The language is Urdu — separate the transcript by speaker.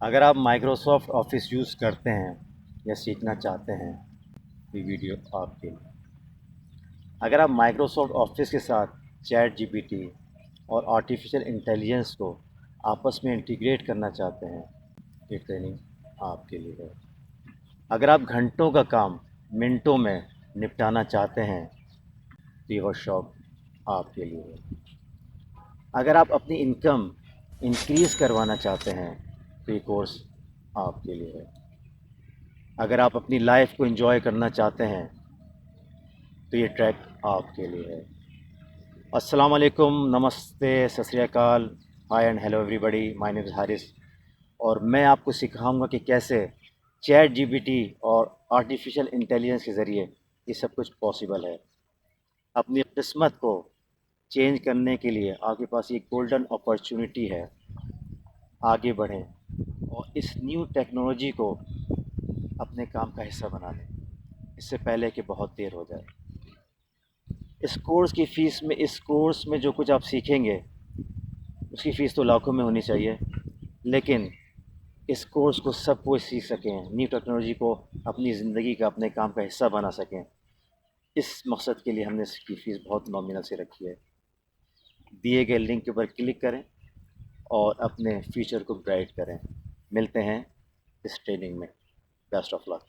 Speaker 1: اگر آپ مائکروسافٹ آفس یوز کرتے ہیں یا سیکھنا چاہتے ہیں یہ ویڈیو آپ کے لیے۔ اگر آپ مائکروسافٹ آفس کے ساتھ چیٹ جی پی ٹی اور آرٹیفیشل انٹیلیجنس کو آپس میں انٹیگریٹ کرنا چاہتے ہیں یہ ٹریننگ آپ کے لیے ہے۔ اگر آپ گھنٹوں کا کام منٹوں میں نپٹانا چاہتے ہیں تو یہ ورکشاپ آپ کے لیے ہے۔ اگر آپ اپنی انکم انکریز کروانا چاہتے ہیں تو یہ کورس آپ کے لیے ہے۔ اگر آپ اپنی لائف کو انجوائے کرنا چاہتے ہیں تو یہ ٹریک آپ کے لیے ہے۔ السلام علیکم، نمستے، ست سری اکال، ہائی اینڈ ہیلو ایوری بڈی، مائی نیم از حارث، اور میں آپ کو سکھاؤں گا کہ کیسے چیٹ جی پی ٹی اور آرٹیفیشل انٹیلیجنس کے ذریعے یہ سب کچھ پاسبل ہے۔ اپنی قسمت کو چینج کرنے کے لیے آپ کے پاس یہ گولڈن اپرچونٹی ہے، آگے بڑھیں اور اس نیو ٹیکنالوجی کو اپنے کام کا حصہ بنا لیں اس سے پہلے کہ بہت دیر ہو جائے۔ اس کورس میں جو کچھ آپ سیکھیں گے اس کی فیس تو لاکھوں میں ہونی چاہیے، لیکن اس کورس کو سب کوئی سیکھ سکیں، نیو ٹیکنالوجی کو اپنی زندگی کا اپنے کام کا حصہ بنا سکیں، اس مقصد کے لیے ہم نے اس کی فیس بہت نامنل سے رکھی ہے۔ دیے گئے لنک کے اوپر کلک کریں اور اپنے فیوچر کو برائٹ کریں۔ ملتے ہیں اس ٹریننگ میں۔ Best of look.